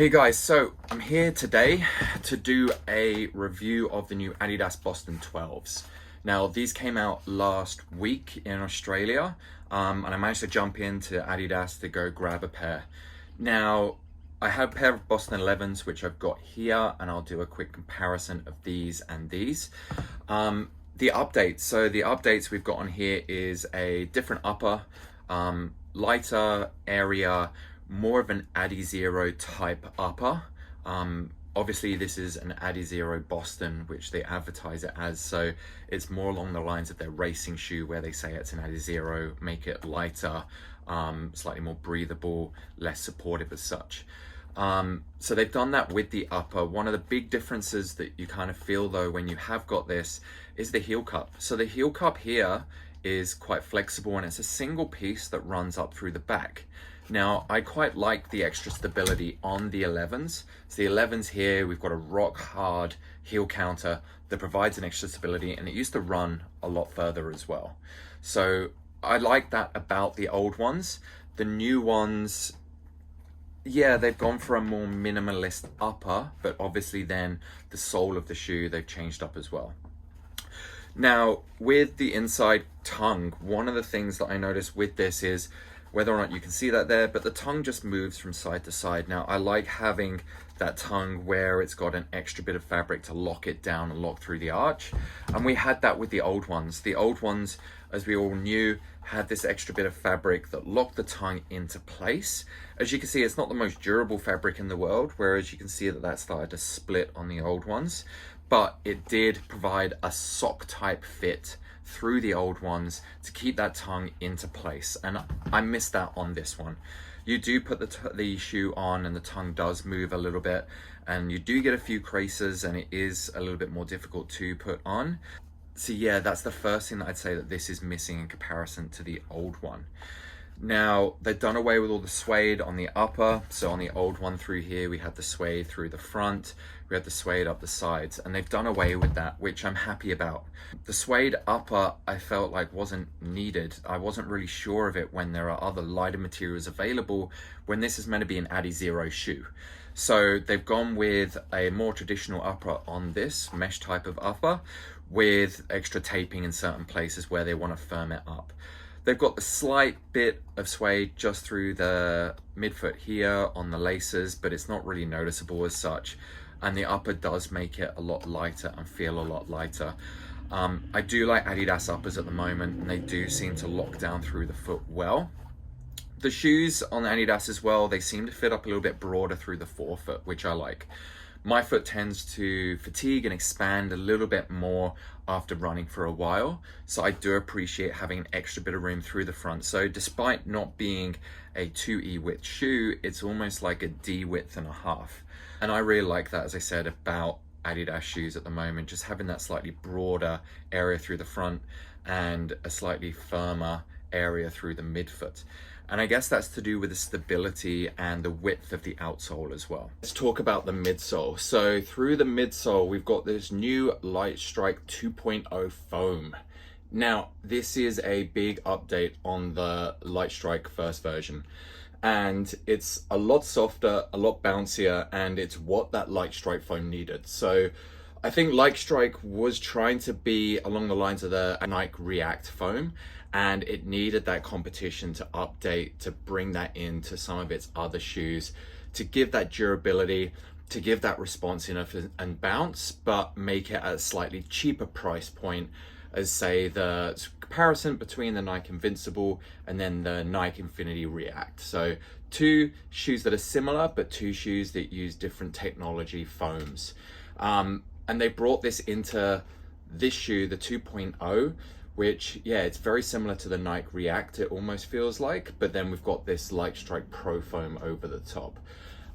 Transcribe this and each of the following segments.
Hey guys, so I'm here today to do a review of the new Adidas Boston 12s. Now these came out last week in Australia, and I managed to jump into Adidas to go grab a pair. Now I have a pair of Boston 11s which I've got here, and I'll do a quick comparison of these and these. The updates we've got on here is a different upper, lighter area, more of an Adizero type upper. Obviously this is an Adizero Boston, which they advertise it as, so it's more along the lines of their racing shoe where they say it's an Adizero, make it lighter, slightly more breathable, less supportive as such. So they've done that with the upper. One of the big differences that you kind of feel though when you have got this is the heel cup. So the heel cup here is quite flexible, and it's a single piece that runs up through the back. Now, I quite like the extra stability on the 11s. So the 11s here, we've got a rock hard heel counter that provides an extra stability, and it used to run a lot further as well. So I like that about the old ones. The new ones, yeah, they've gone for a more minimalist upper, but obviously then the sole of the shoe, they've changed up as well. Now, with the inside tongue, one of the things that I noticed with this is whether or not you can see that there, but the tongue just moves from side to side. Now, I like having that tongue where it's got an extra bit of fabric to lock it down and lock through the arch. And we had that with the old ones. The old ones, as we all knew, had this extra bit of fabric that locked the tongue into place. As you can see, it's not the most durable fabric in the world, whereas you can see that that started to split on the old ones. But it did provide a sock type fit through the old ones to keep that tongue into place, and I missed that on this one. You do put the shoe on and the tongue does move a little bit, and you do get a few creases, and it is a little bit more difficult to put on. So yeah, that's the first thing that I'd say that this is missing in comparison to the old one. Now, they've done away with all the suede on the upper. So on the old one through here, we had the suede through the front, we had the suede up the sides, and they've done away with that, which I'm happy about. The suede upper, I felt like wasn't needed. I wasn't really sure of it when there are other lighter materials available, when this is meant to be an Adizero shoe. So they've gone with a more traditional upper on this mesh type of upper with extra taping in certain places where they want to firm it up. They've got the slight bit of suede just through the midfoot here on the laces, but it's not really noticeable as such. And the upper does make it a lot lighter and feel a lot lighter. I do like Adidas uppers at the moment, and they do seem to lock down through the foot well. The shoes on Adidas as well, they seem to fit up a little bit broader through the forefoot, which I like. My foot tends to fatigue and expand a little bit more after running for a while, so I do appreciate having an extra bit of room through the front. So despite not being a 2E width shoe, it's almost like a D width and a half. And I really like that, as I said, about Adidas shoes at the moment, just having that slightly broader area through the front and a slightly firmer area through the midfoot. And I guess that's to do with the stability and the width of the outsole as well. Let's talk about the midsole. So through the midsole, we've got this new Lightstrike 2.0 foam. Now, this is a big update on the Lightstrike first version. And it's a lot softer, a lot bouncier, and it's what that Lightstrike foam needed. So I think Lightstrike was trying to be along the lines of the Nike React foam, and it needed that competition to update, to bring that into some of its other shoes, to give that durability, to give that responsiveness and bounce, but make it at a slightly cheaper price point as, say, the comparison between the Nike Invincible and then the Nike Infinity React. So two shoes that are similar, but two shoes that use different technology foams. And they brought this into this shoe, the 2.0, which, yeah, it's very similar to the Nike React, it almost feels like, but then we've got this Lightstrike Pro foam over the top.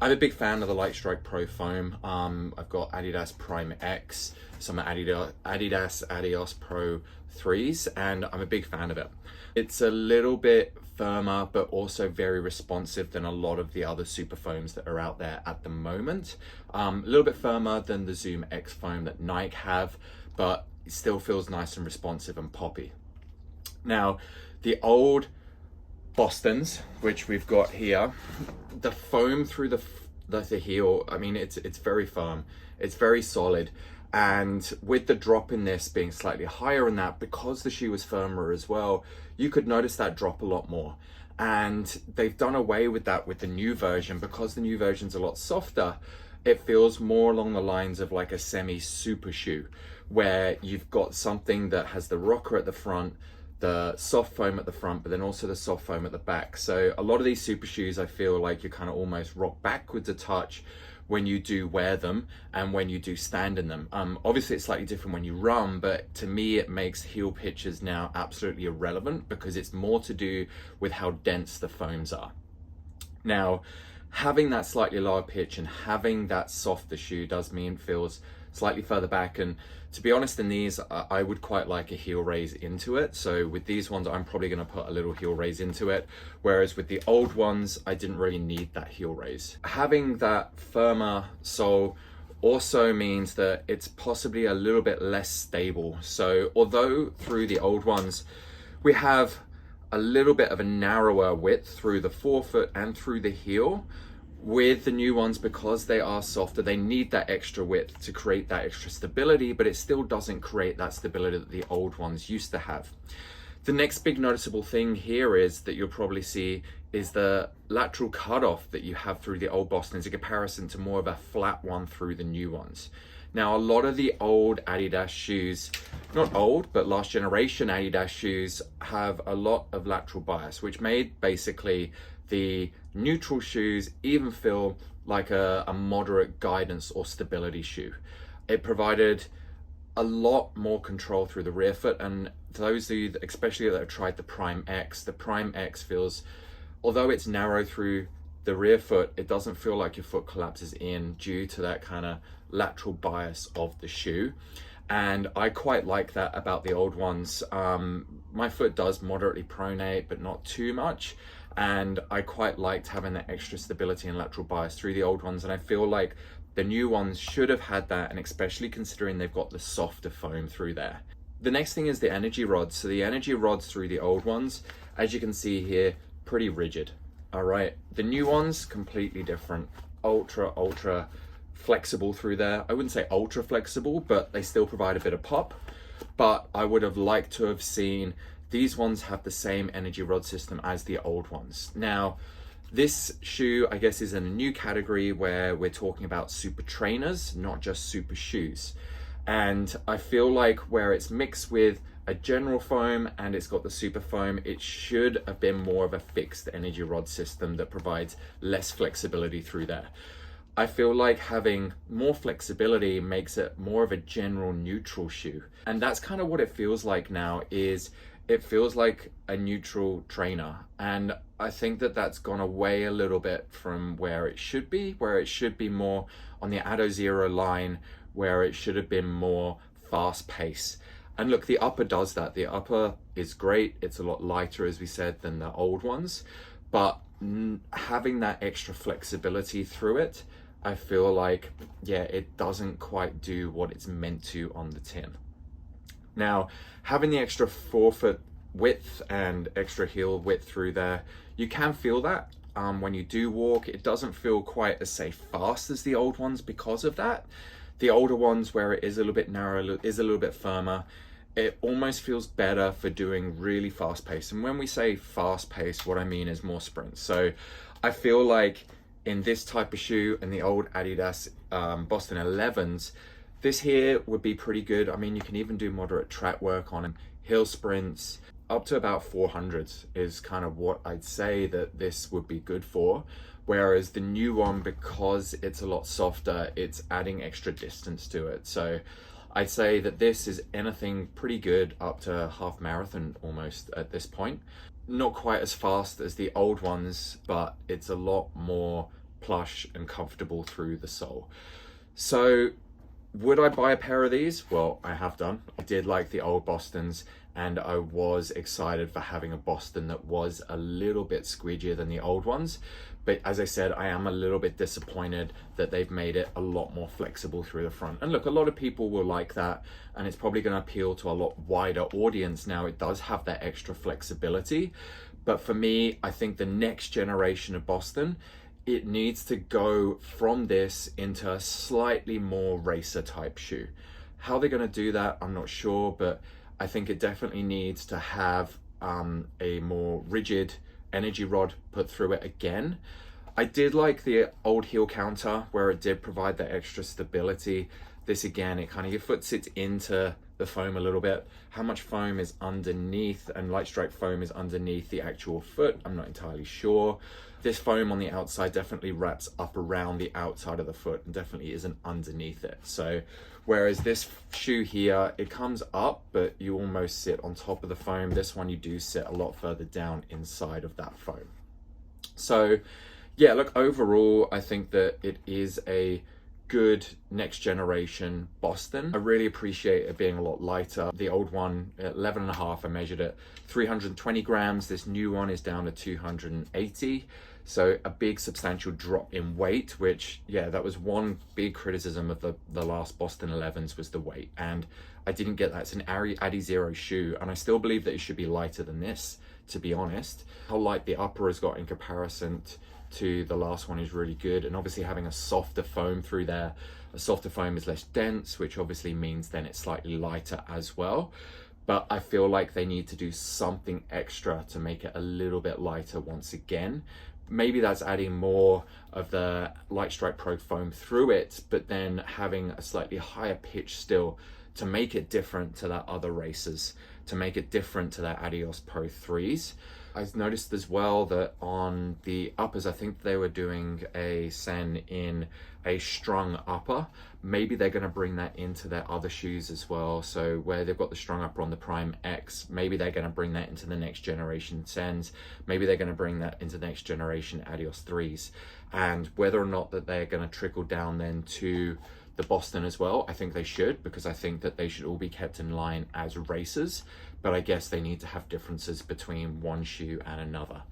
I'm a big fan of the Lightstrike Pro foam. I've got Adidas Prime X, some Adidas Adios Pro 3s, and I'm a big fan of it. It's a little bit firmer, but also very responsive than a lot of the other super foams that are out there at the moment. A little bit firmer than the Zoom X foam that Nike have, but it still feels nice and responsive and poppy. Now, the old Bostons, which we've got here, the foam through the heel, I mean, it's very firm, it's very solid. And with the drop in this being slightly higher in that, because the shoe was firmer as well, you could notice that drop a lot more. And they've done away with that with the new version. Because the new version's a lot softer, it feels more along the lines of like a semi-super shoe, where you've got something that has the rocker at the front, the soft foam at the front, but then also the soft foam at the back. So a lot of these super shoes, I feel like you kind of almost rock backwards a touch when you do wear them and when you do stand in them. Obviously it's slightly different when you run, but to me it makes heel pitches now absolutely irrelevant, because it's more to do with how dense the foams are. Now, having that slightly lower pitch and having that softer shoe does mean it feels slightly further back. And to be honest, in these, I would quite like a heel raise into it. So with these ones, I'm probably going to put a little heel raise into it. Whereas with the old ones, I didn't really need that heel raise. Having that firmer sole also means that it's possibly a little bit less stable. So although through the old ones, we have a little bit of a narrower width through the forefoot and through the heel, with the new ones, because they are softer, they need that extra width to create that extra stability, but it still doesn't create that stability that the old ones used to have. The next big noticeable thing here is that you'll probably see is the lateral cutoff that you have through the old Bostons in comparison to more of a flat one through the new ones. Now, a lot of the old Adidas shoes, not old, but last generation Adidas shoes, have a lot of lateral bias, which made basically the neutral shoes even feel like a moderate guidance or stability shoe. It provided a lot more control through the rear foot, and those of you, especially that have tried the Prime X feels, although it's narrow through the rear foot, it doesn't feel like your foot collapses in due to that kind of lateral bias of the shoe. And I quite like that about the old ones. My foot does moderately pronate, but not too much. And I quite liked having that extra stability and lateral bias through the old ones. And I feel like the new ones should have had that, and especially considering they've got the softer foam through there. The next thing is the energy rods. So the energy rods through the old ones, as you can see here, pretty rigid. All right, the new ones, completely different. Ultra flexible through there. I wouldn't say ultra flexible, but they still provide a bit of pop. But I would have liked to have seen these ones have the same energy rod system as the old ones. Now, this shoe, I guess, is in a new category where we're talking about super trainers, not just super shoes. And I feel like where it's mixed with a general foam and it's got the super foam, it should have been more of a fixed energy rod system that provides less flexibility through there. I feel like having more flexibility makes it more of a general neutral shoe. And that's kind of what it feels like now. Is it feels like a neutral trainer. And I think that that's gone away a little bit from where it should be more on the Ado Zero line, where it should have been more fast pace. And look, the upper does that. The upper is great. It's a lot lighter, as we said, than the old ones. But having that extra flexibility through it, I feel like, yeah, it doesn't quite do what it's meant to on the tin. Now, having the extra forefoot width and extra heel width through there, you can feel that when you do walk. It doesn't feel quite as, say, fast as the old ones because of that. The older ones, where it is a little bit narrower, is a little bit firmer. It almost feels better for doing really fast pace. And when we say fast pace, what I mean is more sprints. So I feel like in this type of shoe and the old Adidas Boston 11s, this here would be pretty good. I mean, you can even do moderate track work on them. Hill sprints up to about 400s is kind of what I'd say that this would be good for. Whereas the new one, because it's a lot softer, it's adding extra distance to it. So I'd say that this is anything pretty good up to half marathon almost at this point. Not quite as fast as the old ones, but it's a lot more plush and comfortable through the sole. So would I buy a pair of these? Well, I have done. I did like the old Bostons, and I was excited for having a Boston that was a little bit squeegier than the old ones. But as I said, I am a little bit disappointed that they've made it a lot more flexible through the front. And look, a lot of people will like that, and it's probably going to appeal to a lot wider audience. Now, it does have that extra flexibility. But for me, I think the next generation of Boston it needs to go from this into a slightly more racer type shoe. How they're going to do that, I'm not sure, but I think it definitely needs to have a more rigid energy rod put through it again. I did like the old heel counter where it did provide that extra stability. This again, it kind of, your foot sits into the foam a little bit. How much foam is underneath, and Lightstrike foam is underneath the actual foot, I'm not entirely sure. This foam on the outside definitely wraps up around the outside of the foot and definitely isn't underneath it. So whereas this shoe here, it comes up, but you almost sit on top of the foam. This one, you do sit a lot further down inside of that foam. So yeah, look, overall, I think that it is a good next generation Boston. I really appreciate it being a lot lighter. The old one, 11.5, I measured it, 320 grams. This new one is down to 280. So a big substantial drop in weight, which, yeah, that was one big criticism of the last Boston 11s was the weight. And I didn't get that. It's an Adi Zero shoe, and I still believe that it should be lighter than this, to be honest. How light the upper has got in comparison to the last one is really good. And obviously having a softer foam through there, a softer foam is less dense, which obviously means then it's slightly lighter as well. But I feel like they need to do something extra to make it a little bit lighter once again. Maybe that's adding more of the Lightstrike Pro foam through it, but then having a slightly higher pitch still to make it different to that other racers, to make it different to that Adidas Pro 3s. I've noticed as well that on the uppers, I think they were doing a Sen in a strung upper. Maybe they're going to bring that into their other shoes as well. So where they've got the strung upper on the Prime X, maybe they're going to bring that into the next generation Sens. Maybe they're going to bring that into the next generation Adios 3s. And whether or not that they're going to trickle down then to the Boston as well, I think they should, because I think that they should all be kept in line as racers, but I guess they need to have differences between one shoe and another.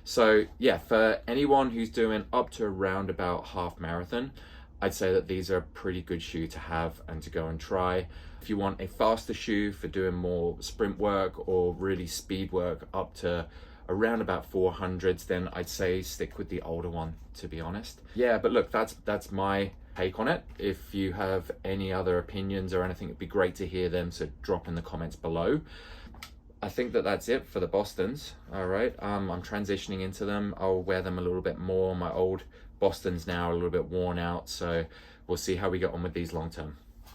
So yeah, for anyone who's doing up to around about half marathon, I'd say that these are a pretty good shoe to have and to go and try. If you want a faster shoe for doing more sprint work or really speed work up to around about 400s, then I'd say stick with the older one, to be honest. Yeah, but look, that's my take on it. If you have any other opinions or anything, it'd be great to hear them, so drop in the comments below. I think that that's it for the Bostons. All right, I'm transitioning into them. I'll wear them a little bit more. My old Bostons now are a little bit worn out, so we'll see how we get on with these long term.